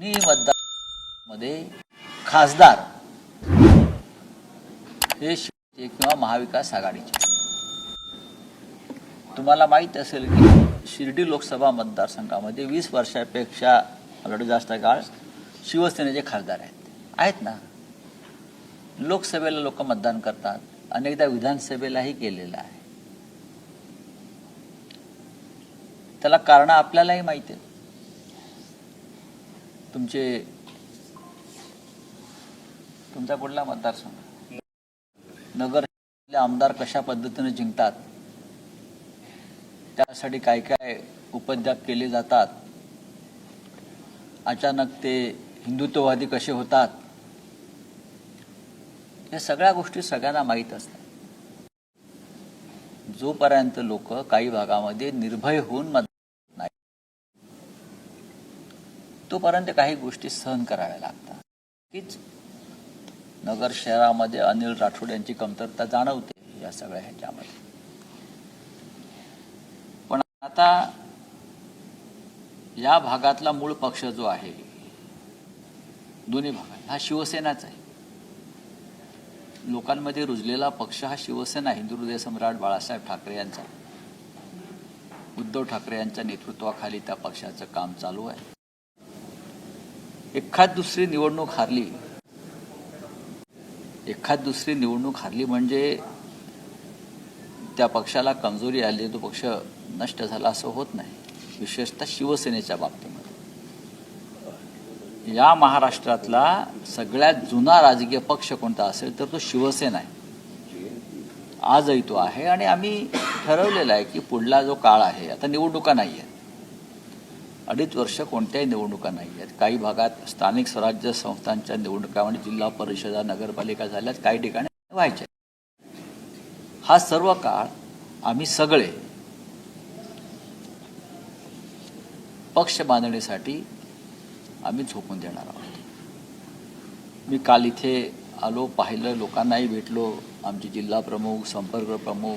मतदारमध्ये खासदार हे शिवसेने किंवा महाविकास आघाडीचे. तुम्हाला माहित असेल की शिर्डी लोकसभा मतदारसंघामध्ये 20 वर्षापेक्षा जास्त काळ शिवसेनेचे खासदार आहेत ना. लोकसभेला लोक मतदान करतात, अनेकदा विधानसभेलाही केलेलं आहे. त्याला कारण आपल्यालाही माहिती आहे. तुमचा कुठला मतदारसंघ, नगरचे आमदार कशा पद्धतीने जिंकतात, त्यासाठी काय काय उपद्व्याप केले जातात, अचानक ते हिंदुत्ववादी कसे होतात, या सगळ्या गोष्टी सगळ्यांना माहीत असतात. जोपर्यंत लोक काही भागामध्ये निर्भय होऊन मतदान नाही, तोपर्यंत काही गोष्टी सहन कराव्या लागतात. हीच नगर शहरामध्ये अनिल राठोड यांची कमतरता जाणवते या सगळ्या ह्याच्यामध्ये. पण आता या भागातला मूळ पक्ष जो आहे, दोन्ही भागात, हा शिवसेनाच आहे. लोकांमध्ये रुजलेला पक्ष हा शिवसेना, हिंदू हृदय सम्राट बाळासाहेब ठाकरे यांचा, उद्धव ठाकरे यांच्या नेतृत्वाखाली त्या पक्षाचं काम चालू आहे. एखाद दुसरी निवडणूक हारली म्हणजे त्या पक्षाला कमजोरी आली, तो पक्ष नष्ट झाला असं होत नाही. विशेषतः शिवसेनेच्या बाबतीमध्ये या महाराष्ट्रातला सगळ्यात जुना राजकीय पक्ष कोणता असेल तर तो शिवसेना आहे. आजही तो आहे. आणि आम्ही ठरवलेलं आहे की पुढला जो काळ आहे, आता निवडणुका नाही आहेत, 2.5 वर्ष कोणत्याही निवडणुका नाही आहेत. काही भागात स्थानिक स्वराज्य संस्थांच्या निवडणुका म्हणजे जिल्हा परिषदा, नगरपालिका झाल्यात, काही ठिकाणी व्हायच्या. हा सर्व काळ आम्ही सगळे पक्ष बांधणीसाठी आम्ही झोपून देणार आहोत. मी काल इथे आलो, पाहिलं, लोकांनाही भेटलो. आमचे जिल्हा प्रमुख, संपर्क प्रमुख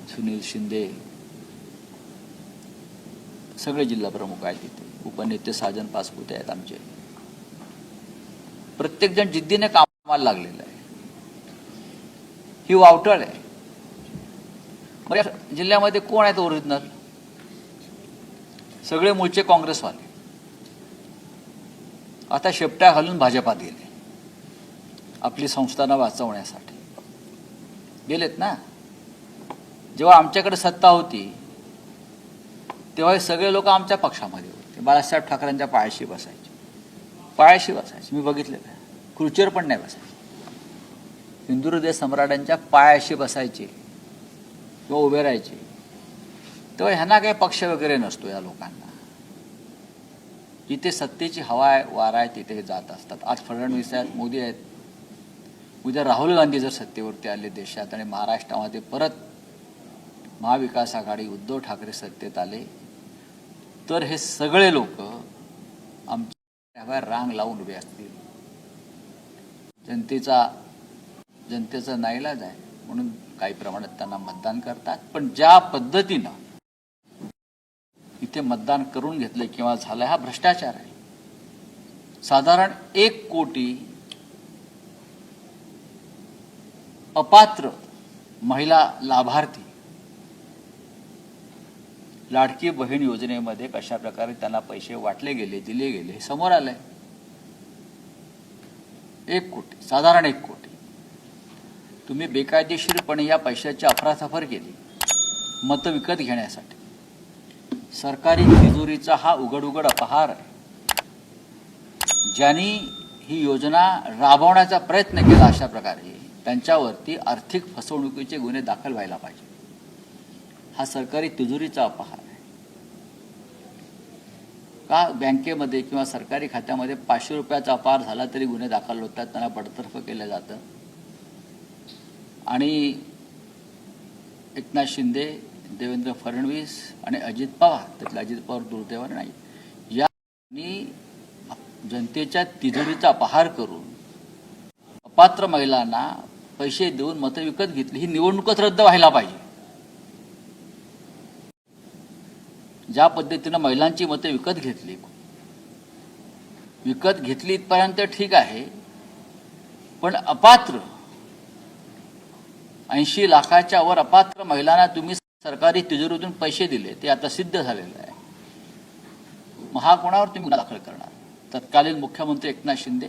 सुनील शिंदे, सगळे जिल्हा प्रमुख आहेत तिथे, उपनेते साजन पासपुते आहेत आमचे. प्रत्येकजण जिद्दीने कामाला लागलेलं आहे. ही वावटळ आहे. मग या जिल्ह्यामध्ये कोण आहेत ओरिजिनल? सगळे मूळचे काँग्रेसवाले आता शेपट्या घालून भाजपात गेले, आपली संस्थानं वाचवण्यासाठी गेलेत ना. जेव्हा आमच्याकडे सत्ता होती तेव्हा हे सगळे लोक आमच्या पक्षामध्ये होते. बाळासाहेब ठाकरेंच्या पायाशी बसायचे. मी बघितलेलं आहे. खुर्चीवर पण नाही बसायचे, हिंदू हृदय सम्राटांच्या पायाशी बसायचे किंवा उभे राहायचे. तेव्हा ह्यांना काही पक्ष वगैरे नसतो. या लोकांना जिथे सत्तेची हवा आहे, वारा आहे, तिथे जात असतात. आज फडणवीस आहेत, मोदी आहेत, उद्या राहुल गांधी जर सत्तेवरती आले देशात आणि महाराष्ट्रामध्ये परत महाविकास आघाडी, उद्धव ठाकरे सत्तेत आले, तर हे सगळे लोक आमच्या रांग लावून उभे असतील. जनतेचा नाईलाज आहे म्हणून काही प्रमाणात त्यांना मतदान करतात. पण ज्या पद्धतीनं इथे मतदान करून घेतलं किंवा झालं, हा भ्रष्टाचार आहे. साधारण 1 कोटी अपात्र महिला लाभार्थी लाडकी बहीण योजनेमध्ये कशा प्रकारे त्यांना पैसे वाटले गेले, दिले गेले, हे समोर आलंय. 1 कोटी, साधारण 1 कोटी. तुम्ही बेकायदेशीरपणे या पैशाची अफरातफर केली मतं विकत घेण्यासाठी. सरकारी तिजोरीचा हा उघड अपहार आहे. ज्यांनी ही योजना राबवण्याचा प्रयत्न केला अशा प्रकारे त्यांच्यावरती आर्थिक फसवणुकीचे गुन्हे दाखल व्हायला पाहिजे. हा सरकारी तिजोरीचा अपहार आहे. का बँकेमध्ये किंवा सरकारी खात्यामध्ये 500 रुपयाचा अपहार झाला तरी गुन्हे दाखल होतात, त्यांना बडतर्फ केलं जातं. आणि एकनाथ शिंदे, देवेंद्र फडणवीस आणि अजित पवार, त्यातले अजित पवार दुर्दैवाने नाही, यांनी जनतेच्या तिजोरीचा अपहार करून अपात्र महिलांना पैसे देऊन मतं विकत घेतली. ही निवडणूकच रद्द व्हायला पाहिजे. ज्या पद्धतीनं महिलांची मतं विकत घेतली, विकत घेतली इथपर्यंत ठीक आहे, पण अपात्र 80 लाखाच्या वर अपात्र महिलांना तुम्ही सरकारी तिजोरीतून पैसे दिले, ते आता सिद्ध झालेलं आहे. मग हा कोणावर तुम्ही गुन्हा दाखल करणार? तत्कालीन मुख्यमंत्री एकनाथ शिंदे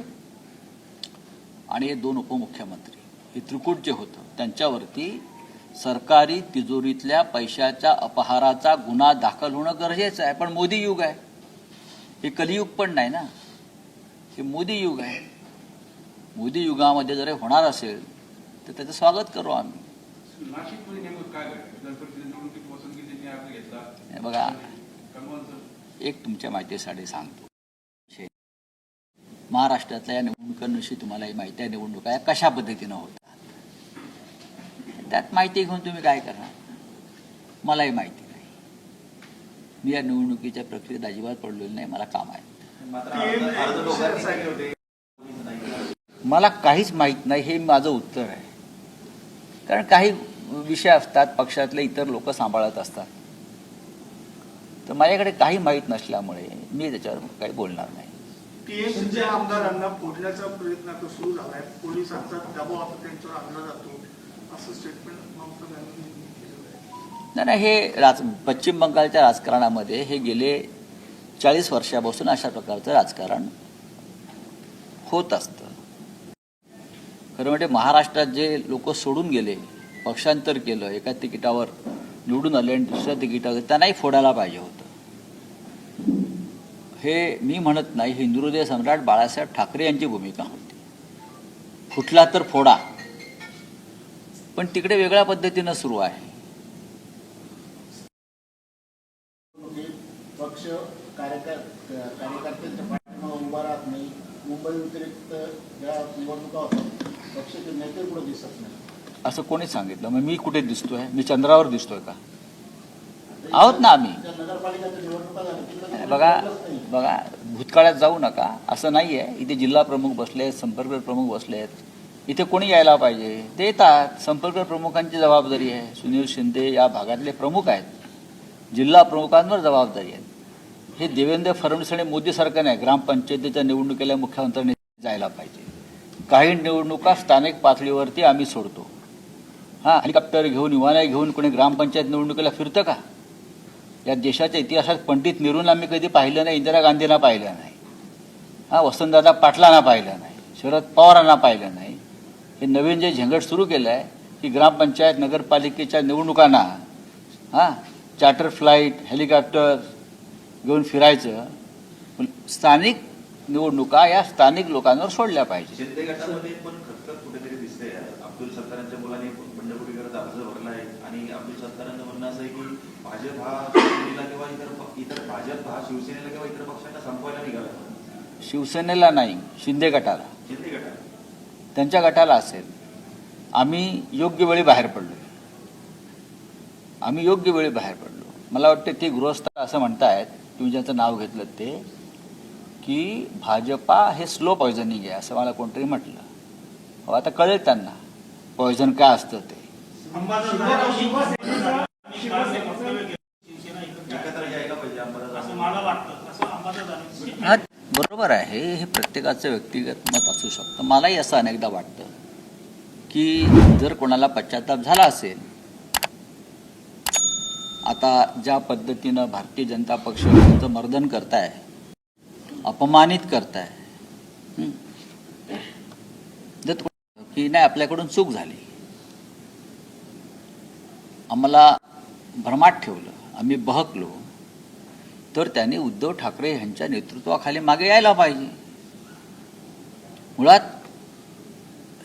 आणि हे 2 उपमुख्यमंत्री, हे त्रिकूट जे होतं त्यांच्यावरती सरकारी तिजोरीतल्या पैशाच्या अपहाराचा गुन्हा दाखल होणं गरजेचं आहे. पण मोदी युग आहे, हे कलियुग पण नाही ना, हे मोदी युग आहे. मोदी युगामध्ये जर हे होणार असेल तर त्याचं स्वागत करू आम्ही. बघा, एक तुमच्या माहितीसाठी सांगतो, महाराष्ट्रातल्या या निवडणुकांविषयी तुम्हालाही माहिती आहे. निवडणुका या कशा पद्धतीनं होतात, त्यात माहिती घेऊन तुम्ही काय करणार? मलाही माहिती नाही. मी या निवडणुकीच्या प्रक्रियेत अजिबात पडलेलो नाही, मला काम आहे. मला काहीच माहीत नाही, हे माझं उत्तर आहे. कारण काही विषय असतात पक्षातले इतर लोक सांभाळत असतात, तर माझ्याकडे काही माहीत नसल्यामुळे मी त्याच्यावर काही बोलणार नाही. टीएमसीच्या आमदारांना फोडण्याचा प्रयत्न आता सुरू झालाय, पोलिसांचा दबाव आता त्यांच्यावर आणला जातो, असं स्टेटमेंट ममता बॅनर्जींनी केलेलं आहे. नाही, हे पश्चिम बंगालच्या राजकारणामध्ये हे गेले 40 वर्षापासून अशा प्रकारचं राजकारण होत असतं. खरं म्हणजे महाराष्ट्रात जे लोक सोडून गेले, पक्षांतर केलं, एका तिकिटावर निवडून आले आणि दुसऱ्या तिकिटावर, त्यांनाही फोडायला पाहिजे होतं. हे मी म्हणत नाही, हिंदुहृदय सम्राट बाळासाहेब ठाकरे यांची भूमिका होती. फुटला तर फोडा, पण तिकडे वेगळ्या पद्धतीनं सुरू आहे. पक्ष कार्यकर्त्यांच्या पाठीमागे उभा राहत नाही. मुंबई व्यतिरिक्त ज्या निवडणुका होतात पक्षाचे नेते कुठे दिसत नाही, असं कोणी सांगितलं? मग मी कुठे दिसतोय? मी चंद्रावर दिसतोय का? आहोत ना आम्ही. नगरपालिकेच्या निवडणुका झाल्या, बघा, भूतकाळात जाऊ नका, असं नाही आहे. इथे जिल्हा प्रमुख बसले आहेत, संपर्क प्रमुख बसले आहेत, इथे कोणी यायला पाहिजे ते येतात. संपर्क प्रमुखांची जबाबदारी आहे. सुनील शिंदे या भागातले प्रमुख आहेत, जिल्हा प्रमुखांवर जबाबदारी आहे. हे देवेंद्र फडणवीस आणि मोदी सारखं नाही, ग्रामपंचायतीच्या निवडणुकीला मुख्यमंत्र्यांनी जायला पाहिजे. काही निवडणुका स्थानिक पातळीवरती आम्ही सोडतो. हां, हेलिकॉप्टर घेऊन, विमानं घेऊन कोणी ग्रामपंचायत निवडणुकीला फिरतं का? या देशाच्या इतिहासात पंडित नेहरूंना मी कधी पाहिलं नाही, इंदिरा गांधींना पाहिलं नाही, वसंतदादा पाटलांना पाहिलं नाही, शरद पवारांना पाहिलं नाही. हे नवीन जे झंझट सुरू केलं आहे की ग्रामपंचायत नगरपालिकेच्या निवडणुकांना चार्टर फ्लाईट, हेलिकॉप्टर घेऊन फिरायचं. स्थानिक निवडणुका या स्थानिक लोकांवर सोडल्या पाहिजे. शिंदे गटामध्ये पण खतखत कुठेतरी दिसते. अब्दुल सत्तारांच्या मुलाने बंडखोरीकरता अर्ज भरला आहे आणि अब्दुल सत्तारांचं म्हणणं असं आहे की भाजप हा शिवसेनेला किंवा इतर भाजप हा शिवसेनेला किंवा इतर पक्षांना संपवायला निघाला. शिवसेनेला नाही, शिंदे गटाला, त्यांच्या गटाला असेल. आम्ही योग्य वेळी बाहेर पडलो. मला वाटतं ते गृहस्थ असं म्हणतायत, तुम्ही ज्याचं नाव घेतलं ते, की भाजपा हे स्लो पॉयझनिंग आहे असं मला कोणतरी म्हटलं. हो, आता कळेल त्यांना पॉयझन काय असतं ते. हा बरोबर आहे, हे प्रत्येकाचं व्यक्तिगत मत असू शकतं. मलाही असं अनेकदा वाटतं की जर कोणाला पश्चाताप झाला असेल, आता ज्या पद्धतीनं भारतीय जनता पक्ष त्यांचं मर्दन करताय, अपमानित करताय, जर की नाही आपल्याकडून चूक झाली, आम्हाला भ्रमात ठेवलं, आम्ही बहकलो, तर त्यांनी उद्धव ठाकरे यांच्या नेतृत्वाखाली मागे यायला पाहिजे. मुळात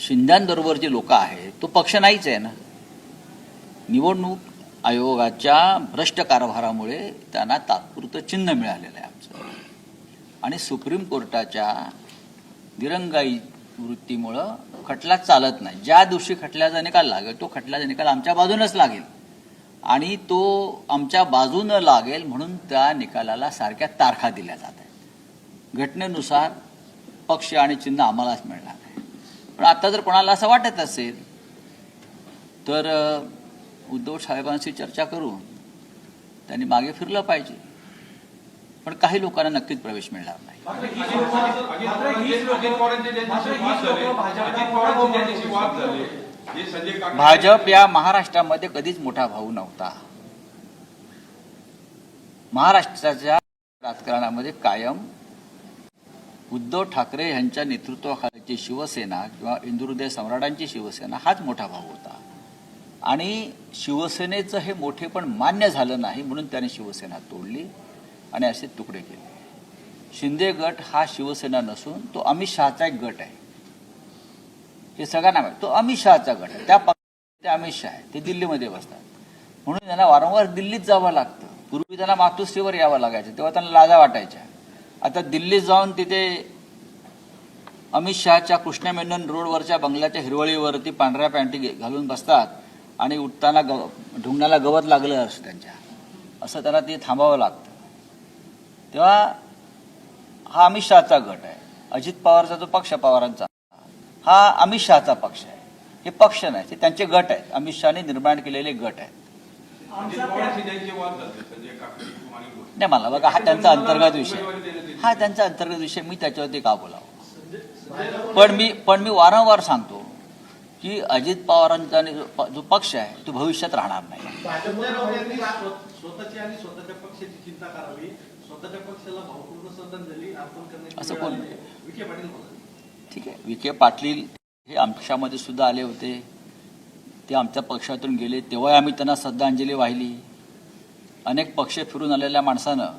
शिंद्यांबरोबर जे लोक आहेत तो पक्ष नाहीच आहे ना. निवडणूक आयोगाच्या भ्रष्ट कारभारामुळे त्यांना तात्पुरतं चिन्ह मिळालेलं आहे आमचं, आणि सुप्रीम कोर्टाच्या दिरंगाई वृत्तीमुळं खटला चालत नाही. ज्या दिवशी खटल्याचा निकाल लागेल तो खटल्याचा निकाल आमच्या बाजूनच लागेल, आणि तो आमच्या बाजूनं लागेल म्हणून त्या निकालाला सारख्या तारखा दिल्या जात आहेत. घटनेनुसार पक्ष आणि चिन्ह आम्हालाच मिळणार आहे. पण आता जर कोणाला असं वाटत असेल तर उद्धव साहेबांशी चर्चा करून त्यांनी मागे फिरलं पाहिजे. पण काही लोकांना नक्कीच प्रवेश मिळणार नाही. भाजप या महाराष्ट्रामध्ये कधीच मोठा भाऊ नव्हता. महाराष्ट्राच्या राजकारणामध्ये कायम उद्धव ठाकरे यांच्या नेतृत्वाखालीची शिवसेना किंवा इंदुहृदय सम्राटांची शिवसेना हाच मोठा भाऊ होता. आणि शिवसेनेचं हे मोठेपण मान्य झालं नाही म्हणून त्याने शिवसेना तोडली आणि असे तुकडे केले. शिंदे गट हा शिवसेना नसून तो अमित शहाचा एक गट आहे. हे सगळ्यांना माहिती. तो अमित शहाचा गट आहे. त्या पक्षाचे अमित शहा आहे. ते दिल्लीमध्ये बसतात म्हणून त्यांना वारंवार दिल्लीत जावं लागतं. पूर्वी त्यांना मातोश्रीवर यावं लागायचं तेव्हा त्यांना लाजा वाटायच्या. आता दिल्लीत जाऊन तिथे अमित शहाच्या कृष्ण मेनन रोडवरच्या बंगल्याच्या हिरवळीवरती पांढऱ्या पॅन्टी घालून बसतात आणि उठताना ढुंगणाला गवत लागलं असं त्यांच्या, असं त्यांना ते थांबावं लागतं. तेव्हा हा अमित शहाचा गट आहे. अजित पवारचा जो पक्ष पवारांचा हा अमित शहाचा पक्ष आहे. हे पक्ष नाही, ते त्यांचे गट आहेत. अमित शहाने निर्माण केलेले गट आहेत. नाही मला बघा, हा त्यांचा अंतर्गत विषय, हा त्यांचा अंतर्गत विषय. मी त्याच्यावरती का बोलावं. पण मी वारंवार सांगतो की अजित पवारांचा जो पक्ष आहे तो भविष्यात राहणार नाही. स्वतःची आणि स्वतःच्या पक्षाची चिंता करावी, स्वतःच्या पक्षाला भावपूर्ण श्रद्धांजली अर्पण करण्याची असं कोण? विखे पाटील बोलतात. ठीक आहे, विखे पाटील हे आमच्यामध्ये सुद्धा आले होते. ते आमच्या पक्षातून गेले तेव्हा आम्ही त्यांना श्रद्धांजली वाहिली. अनेक पक्ष फिरून आलेल्या माणसानं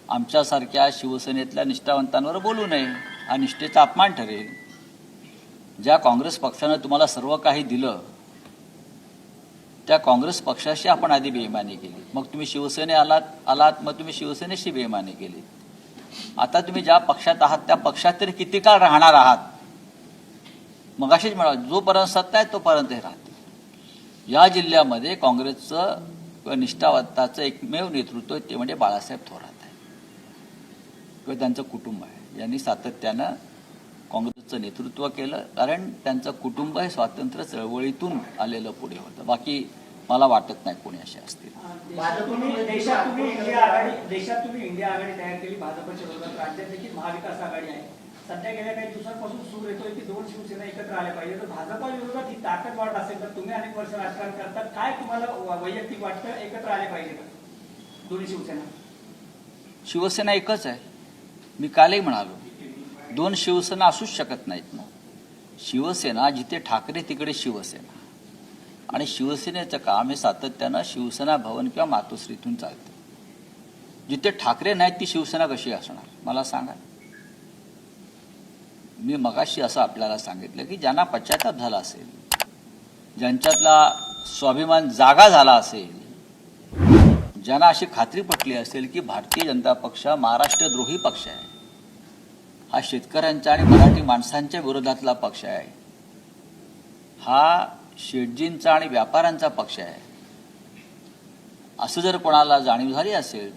आमच्यासारख्या शिवसेनेतल्या निष्ठावंतांवर बोलू नये. हा निष्ठेचा अपमान ठरेल. ज्या काँग्रेस पक्षानं तुम्हाला सर्व काही दिलं त्या काँग्रेस पक्षाशी आपण आधी बेईमानी केली. मग तुम्ही शिवसेने आलात मग तुम्ही शिवसेनेशी बेईमानी केली. आता तुम्ही ज्या पक्षात आहात त्या पक्षात तरी किती काळ राहणार आहात. मग अशीच म्हणा, जोपर्यंत सत्ता आहे तोपर्यंत हे राहते. या जिल्ह्यामध्ये काँग्रेसचं निष्ठावंताचं एकमेव नेतृत्व ते म्हणजे बाळासाहेब थोरात आहे किंवा त्यांचं कुटुंब आहे. यांनी सातत्यानं काँग्रेसचं नेतृत्व केलं कारण त्यांचं कुटुंब हे स्वातंत्र्य चळवळीतून आलेलं पुढे होतं. बाकी मला वाटत नाही कोणी असे असतील. देशात तुम्ही इंडिया आघाडी तयार केली भाजपच्या विरोधात. राज्यात देखील महाविकास आघाडी आहे. सध्या गेल्या काही दिवसांपासून सूर येतोय की दोन शिवसेना एकत्र आल्या पाहिजे. तर भाजपा विरोधात ही ताकद वाढत असेल तर तुम्ही अनेक वर्ष राजकारण करतात, काय तुम्हाला वैयक्तिक वाटतं एकत्र आले पाहिजे का दोन्ही शिवसेना? शिवसेना एकच आहे. मी कालही म्हणालो, दोन शिवसेना असूच शकत नाहीत ना. शिवसेना जिथे ठाकरे तिकडे शिवसेना. आणि शिवसेनेचं काम हे सातत्यानं शिवसेना भवन किंवा मातोश्रीतून चालतं. जिथे ठाकरे नाहीत ती शिवसेना कशी असणार मला सांगा. मी मगाशी असं आपल्याला सांगितलं की ज्यांना पश्चाताप झाला असेल, ज्यांच्यातला स्वाभिमान जागा झाला असेल, ज्यांना अशी खात्री पटली असेल की भारतीय जनता पक्ष महाराष्ट्रद्रोही पक्ष आहे, हा शेतकऱ्यांच्या आणि मराठी माणसांच्या विरोधातला पक्ष आहे, हा शेटजींचा आणि व्यापाऱ्यांचा पक्ष आहे, असं जर कोणाला जाणीव झाली असेल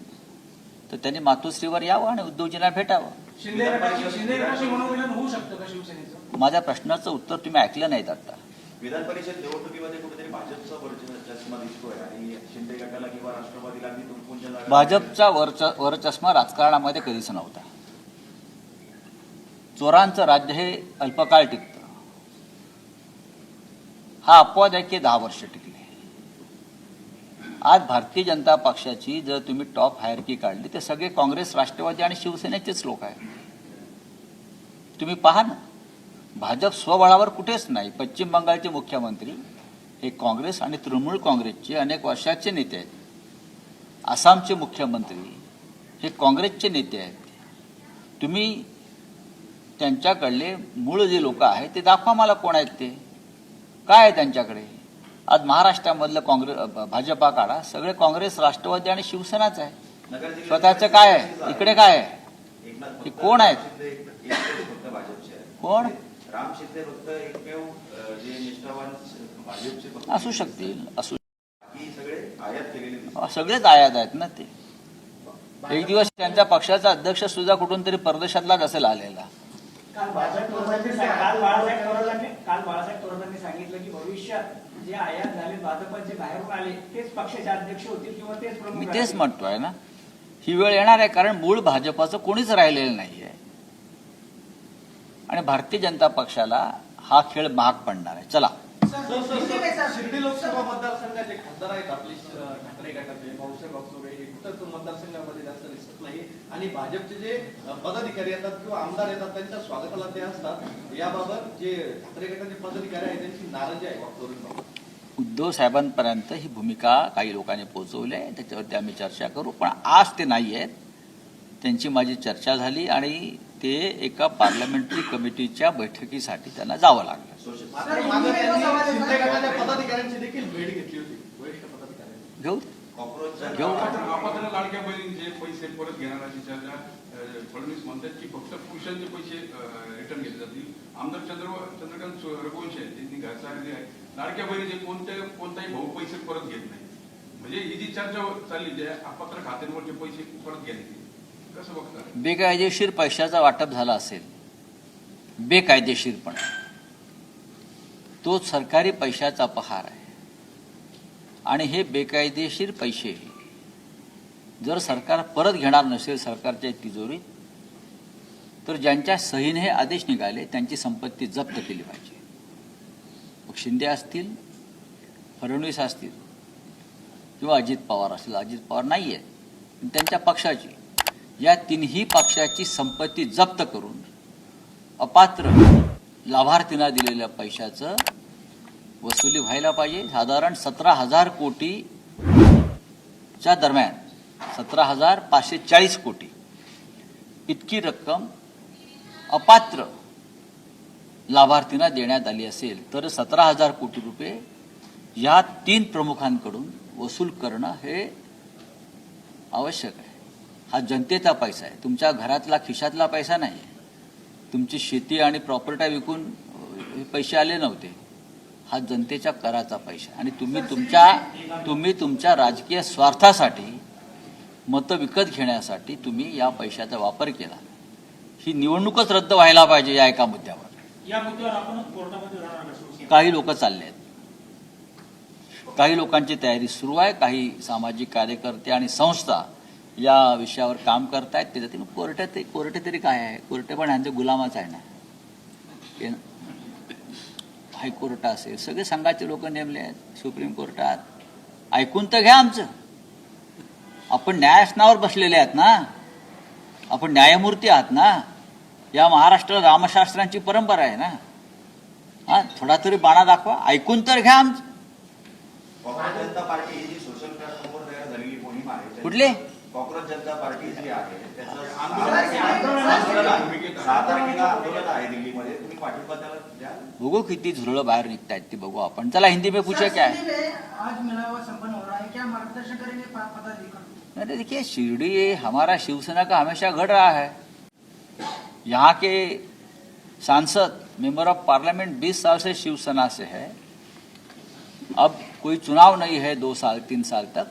तर त्यांनी मातोश्रीवर यावं आणि उद्धवजींना भेटावं. होऊ शकतं का शिवसेनेचं? माझ्या प्रश्नाचं उत्तर तुम्ही ऐकलं नाहीत आता. विधान परिषद निवडणुकीमध्ये कुठेतरी भाजपचा वरचष्मा दिसतोय आणि शिंदे गटाला किंवा राष्ट्रवादीला अगदी तुटपुंच्या जागा. भाजपचा वरचष्मा राजकारणामध्ये कधीच नव्हता. चोरांचं राज्य हे अल्पकाळ टिकतं. हा अपवाद आहे की 10 वर्ष टिकले. आज भारतीय जनता पक्षाची जर तुम्ही टॉप हायरकी काढली ते सगळे काँग्रेस, राष्ट्रवादी आणि शिवसेनेचेच लोक आहेत. तुम्ही पहा ना, भाजप स्वबळावर कुठेच नाही. पश्चिम बंगालचे मुख्यमंत्री हे काँग्रेस आणि तृणमूल काँग्रेसचे अनेक वर्षाचे नेते आहेत. आसामचे मुख्यमंत्री हे काँग्रेसचे नेते आहेत. तुम्ही त्यांच्याकडले मूळ जे लोक आहेत ते दाखवा मला, कोण आहेत ते, काय आहे त्यांच्याकडे. आज महाराष्ट्रामधलं भाजपा काढा, सगळे काँग्रेस, राष्ट्रवादी आणि शिवसेनाच आहे. स्वतःचं काय आहे, इकडे काय आहे, हे कोण आहेत, कोण राम शिंदे फक्त एकमेव जे निष्ठावान भाजपचे असू शकतील, सगळे आयात केलेले सगळेच आयात आहेत ना. ते एक दिवस त्यांच्या पक्षाचा अध्यक्ष सुद्धा कुठून तरी परदेशातलाच असेल आलेला. काल बाळासाहेब थोरातांनी सांगितलं की भविष्यात जे आयात झाले भाजपचे बाहेरून आले तेच पक्षाचे अध्यक्ष होतील किंवा तेच प्रमुख. मी तेच म्हणतोय ना, ही वेळ येणार आहे, कारण मूळ भाजपाचं कोणीच राहिलेलं नाही आहे आणि भारतीय जनता पक्षाला हा खेळ महाग पडणार आहे. चला. शिर्डी लोकसभा मतदारसंघाचे खासदार आहेत आपले ठाकरे गटाचे भाऊसाहेब अगसोरे हे कुठं मतदारसंघामध्ये जास्त दिसत नाही आणि भाजपचे जे पदाधिकारी येतात किंवा आमदार येतात त्यांच्या स्वागताला ते असतात. याबाबत जे ठाकरे गटाचे पदाधिकारी आहेत त्यांची नाराजी आहे वागचौरेंबाबत. उद्धव साहेबांपर्यंत ही भूमिका काही लोकांनी पोहोचवली आहे, त्याच्यावरती आम्ही चर्चा करू. पण आज ते नाही आहेत. त्यांची माझी चर्चा झाली आणि ते एका पार्लमेंटरी कमिटीच्या बैठकीसाठी त्यांना जावं लागलं. मागे त्यांनी शिंदे गटाच्या पदाधिकाऱ्यांची देखील भेट घेतली होती, वरिष्ठ पदाधिकाऱ्यांची. घेऊ घेऊ. आपण लाडक्या बहिणीचे पैसे परत घेणार अशी चर्चा फडणवीस म्हणतात की फक्त पुरुषांचे पैसे रिटर्न घेतले जातील. आमदार चंद्रकांत रघुवंशी आहेत, त्यांनी घरचारले आहे, लाडक्या बहिणीचे कोणताही भाऊ पैसे परत घेत नाही. म्हणजे ही जी चर्चा चालली जे अपात्र खात्यांवरचे पैसे परत घेण्याची कसं बघता? बेकायदेशीर पैशाचा वाटप झाला असेल, बेकायदेशीरपणे, तो सरकारी पैशाचा अपहार आहे आणि हे बेकायदेशीर पैसे जर सरकार परत घेणार नसेल सरकारच्या तिजोरीत, तर ज्यांच्या सहीने हे आदेश निघाले त्यांची संपत्ती जप्त केली पाहिजे. मग शिंदे असतील, फडणवीस असतील किंवा अजित पवार असतील. अजित पवार नाही आहेत, त्यांच्या पक्षाची, या तिन्ही पक्षाची संपत्ती जप्त करून अपात्र लाभार्थींना दिलेल्या पैशाचं वसुली व्हायला पाहिजे. साधारण 17,000 कोटीच्या दरम्यान 17,540 कोटी इतकी रक्कम अपात्र लाभार्थींना देण्यात आली असेल, तर 17,000 कोटी रुपये या 3 प्रमुखांकडून वसूल करणं हे आवश्यक आहे. हा जनतेचा पैसा आहे, तुमच्या घरातला खिशातला पैसा नाही आहे. तुमची शेती आणि प्रॉपर्टी विकून हे पैसे आले नव्हते. हा जनतेच्या कराचा पैसा आणि तुम्ही तुमच्या राजकीय स्वार्थासाठी, मतं विकत घेण्यासाठी तुम्ही या पैशाचा वापर केला. ही निवडणूकच रद्द व्हायला पाहिजे या एका मुद्द्यावर. या मुद्द्यावर आपण कोर्टामध्ये जाणार का? काही लोक चालले आहेत, काही लोकांची तयारी सुरू आहे, काही सामाजिक कार्यकर्ते आणि संस्था या विषयावर काम करतायत. त्याच्यातील कोर्ट तरी काय आहे? कोर्ट पण यांचे गुलामच आहे ना. हायकोर्ट असेल, सगळे संघाचे लोक नेमले आहेत सुप्रीम कोर्टात. ऐकून तर घ्या आमचं. आपण न्यायासनावर बसलेले आहात ना, आपण न्यायमूर्ती आहात ना. या महाराष्ट्र रामशास्त्रांची परंपरा आहे ना. हा, थोडा तरी बाणा दाखवा. ऐकून तर घ्या आमचं. काँग्रेस जनता पार्टी ही जी सोशल प्लॅटफॉर्मवर तयार झालेली मोहीम आहे, कुठले? काँग्रेस जनता पार्टी जी आहे त्याचं 6 तारखेला आंदोलन आहे दिल्लीमध्ये. तुम्ही पाठिंबा त्याला द्या. बघू किती झुरळं बाहेर निघतायत ती बघू आपण. चला हिंदी में पूछे क्या है. आज मिलावा संपन्न हो रहा है, क्या मार्गदर्शन करेंगे पदाधिकारी? अरे देखिए, शिरडी हमारा शिवसेना का हमेशा गढ़ रहा है. यहाँ के सांसद, मेंबर ऑफ पार्लियामेंट 20 साल से शिवसेना से है. अब कोई चुनाव नहीं है 2 साल 3 साल तक,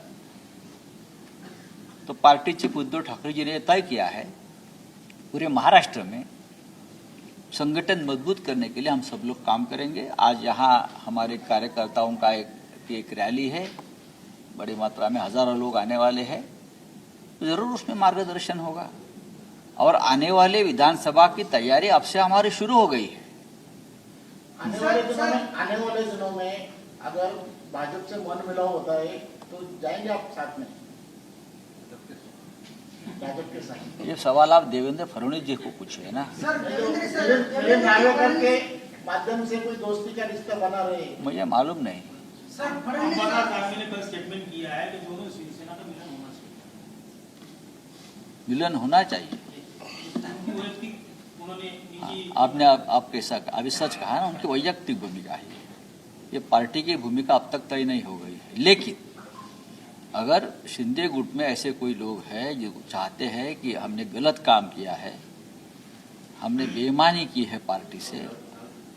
तो पार्टी चीफ उद्धव ठाकरे जी ने तय किया है पूरे महाराष्ट्र में संगठन मजबूत करने के लिए हम सब लोग काम करेंगे. आज यहाँ हमारे कार्यकर्ताओं का एक रैली है, बड़ी मात्रा में हजारों लोग आने वाले हैं. तो जरूर उसमें मार्गदर्शन होगा. और आने वाले विधानसभा की तैयारी अब से हमारी शुरू हो गई है. आने वाले दिनों में अगर भाजपा से मन मिलाव होता है तो जाएंगे आप साथ में भाजपा के साथ? ये सवाल आप देवेंद्र फडणवीस जी को पूछिए ना. मिलिंद नार्वेकर के माध्यम से कोई दोस्ती का रिश्ता बना रहे? मुझे मालूम नहीं. सर अंबादास दानवे ने कल स्टेटमेंट किया है कि दोनों शिवसेना का मिलन होना चाहिए. मिलन होना चाहिए. उनकी वैयक्तिक उन्होंने निजी आपने आप कैसा अभी सच कहा ना, उनकी वैयक्तिक भूमिका है. ये पार्टी की भूमिका अब तक तय नहीं हो गई है. लेकिन अगर शिंदे गुट में ऐसे कोई लोग हैं जो चाहते हैं कि हमने गलत काम किया है, हमने बेईमानी की है पार्टी से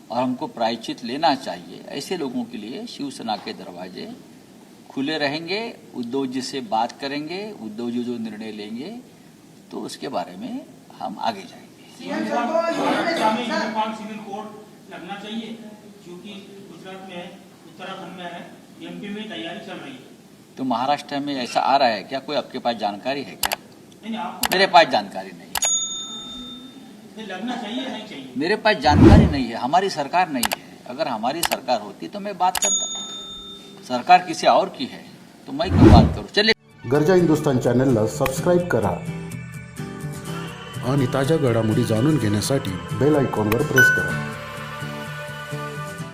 और हमको प्रायश्चित लेना चाहिए, ऐसे लोगों के लिए शिवसेना के दरवाजे खुले रहेंगे. उद्धव जी से बात करेंगे. उद्धव जी जो निर्णय लेंगे तो उसके बारे में हम आगे जाएंगे. महाराष्ट्र में यूनिफॉर्म सिविल कोड लगना चाहिए, क्योंकि गुजरात में है, उत्तराखंड में है, एमपी में तैयारी चल रही है. तो महाराष्ट्र में ऐसा आ रहा है क्या? कोई आपके पास जानकारी है क्या? नहीं आपको मेरे पास जानकारी नहीं है, ये लगना चाहिए नहीं चाहिए। मेरे पास जानकारी नहीं है, हमारी सरकार नहीं है। अगर हमारी सरकार होती तो मैं बात करता, सरकार किसी और की है तो मैं क्यों बात करूं। चलिए, गरजा हिंदुस्तान चॅनलला सबस्क्राईब करा आणि ताज्या घडामोडी जाणून घेण्यासाठी बेल आयकॉनवर प्रेस करा.